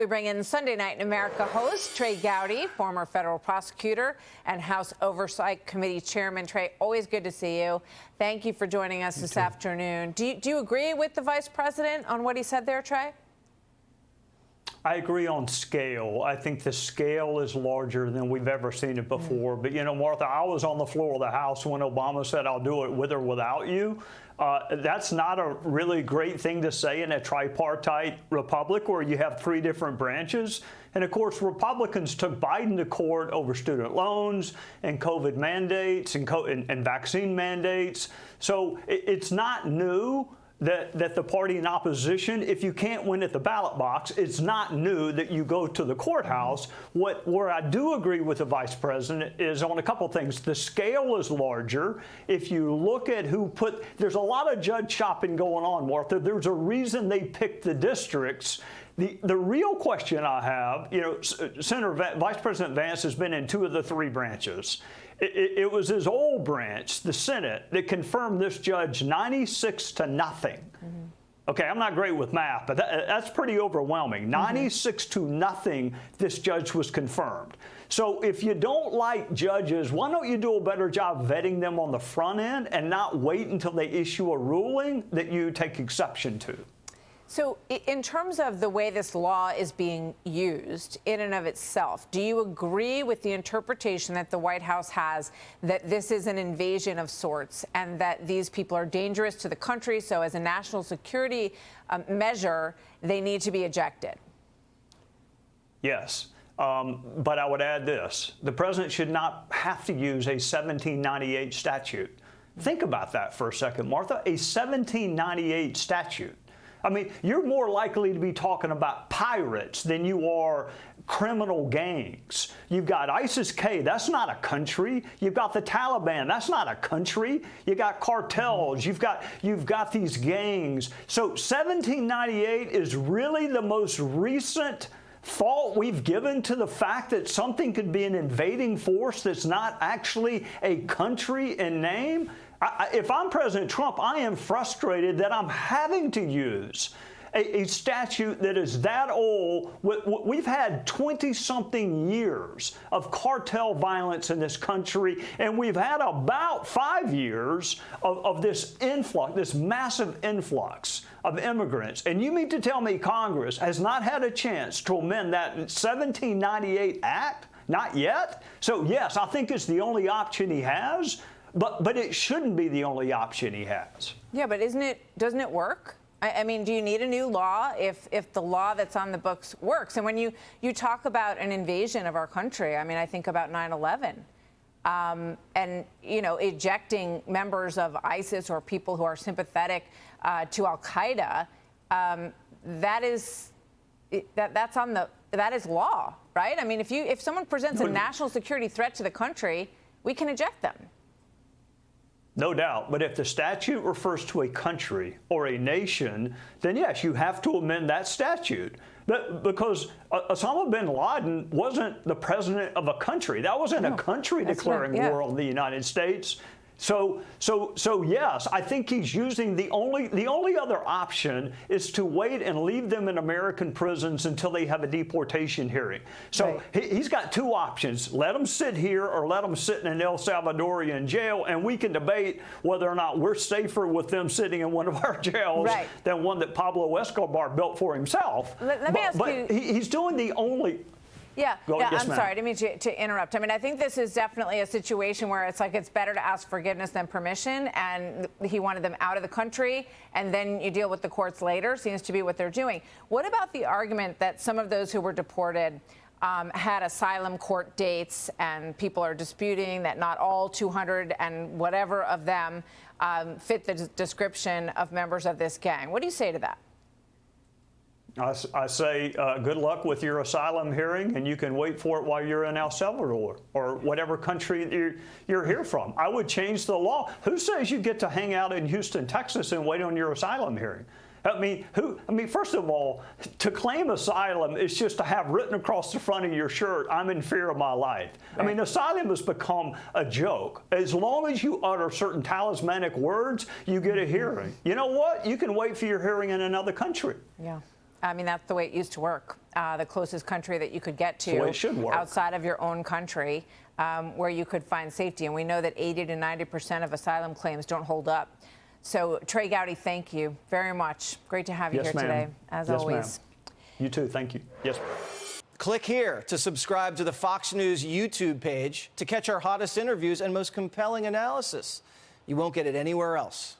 We bring in Sunday Night in America host Trey Gowdy, former federal prosecutor and House Oversight Committee Chairman. Trey, always good to see you. Thank you for joining us this afternoon. Do you agree with the vice president on what he said there, Trey? I agree on scale. I think the scale is larger than we've ever seen it before. But, you know, Martha, I was on the floor of the House when Obama said, "I'll do it with or without you." That's not a really great thing to say in a tripartite republic where you have three different branches. And, of course, Republicans took Biden to court over student loans and COVID mandates and vaccine mandates. So it's not new that the party in opposition, if you can't win at the ballot box, it's not new that you go to the courthouse. Where I do agree with the vice president is on a couple things. The scale is larger. If you look at there's a lot of judge shopping going on, Martha. There's a reason they picked the districts. The real question I have, you know, Vice President Vance has been in two of the three branches. It was his old branch, the Senate, that confirmed this judge 96-0. Okay, I'm not great with math, but that's pretty overwhelming. 96-0, this judge was confirmed. So if you don't like judges, why don't you do a better job vetting them on the front end and not wait until they issue a ruling that you take exception to? So in terms of the way this law is being used in and of itself, do you agree with the interpretation that the White House has that this is an invasion of sorts and that these people are dangerous to the country, so as a national security measure, they need to be ejected? Yes. But I would add this. The president should not have to use a 1798 statute. Think about that for a second, Martha. A 1798 statute. I mean, you're more likely to be talking about pirates than you are criminal gangs. You've got ISIS-K, that's not a country. You've got the Taliban, that's not a country. You got cartels, you've got these gangs. So 1798 is really the most recent thought we've given to the fact that something could be an invading force that's not actually a country in name. If I'm President Trump, I am frustrated that I'm having to use a statute that is that old. We've had 20-something years of cartel violence in this country, and we've had about 5 years of this influx, this massive influx of immigrants. And you mean to tell me Congress has not had a chance to amend that 1798 Act? Not yet? So, yes, I think it's the only option he has. But it shouldn't be the only option he has. Yeah, but doesn't it work? I mean, do you need a new law if the law that's on the books works? And when you talk about an invasion of our country, I mean, I think about 9/11 and, you know, ejecting members of ISIS or people who are sympathetic to al-Qaeda. That is law, right? I mean, if someone presents a national security threat to the country, we can eject them. No doubt. But if the statute refers to a country or a nation, then yes, you have to amend that statute. Because Osama bin Laden wasn't the president of a country. That wasn't a country declaring war on the United States. So yes, I think he's using the only other option is to wait and leave them in American prisons until they have a deportation hearing. So he's got two options: let them sit here or let them sit in an El Salvadorian jail, and we can debate whether or not we're safer with them sitting in one of our jails than one that Pablo Escobar built for himself. Let me ask you. He's doing the only. Yeah, I'm sorry, I didn't mean to interrupt. I mean, I think this is definitely a situation where it's like it's better to ask forgiveness than permission, and he wanted them out of the country, and then you deal with the courts later, seems to be what they're doing. What about the argument that some of those who were deported had asylum court dates, and people are disputing that not all 200 and whatever of them fit the description of members of this gang? What do you say to that? I say good luck with your asylum hearing, and you can wait for it while you're in El Salvador or whatever country you're here from. I would change the law. Who says you get to hang out in Houston, Texas and wait on your asylum hearing? I mean, first of all, to claim asylum is just to have written across the front of your shirt, "I'm in fear of my life." Right. I mean, asylum has become a joke. As long as you utter certain talismanic words, you get a hearing. You know what? You can wait for your hearing in another country. Yeah. I mean, that's the way it used to work. The closest country that you could get the way it should to work. outside of your own country, where you could find safety. And we know that 80 to 90% of asylum claims don't hold up. So, Trey Gowdy, thank you very much. Great to have you here today, as always. You too. Thank you. Yes. Click here to subscribe to the Fox News YouTube page to catch our hottest interviews and most compelling analysis. You won't get it anywhere else.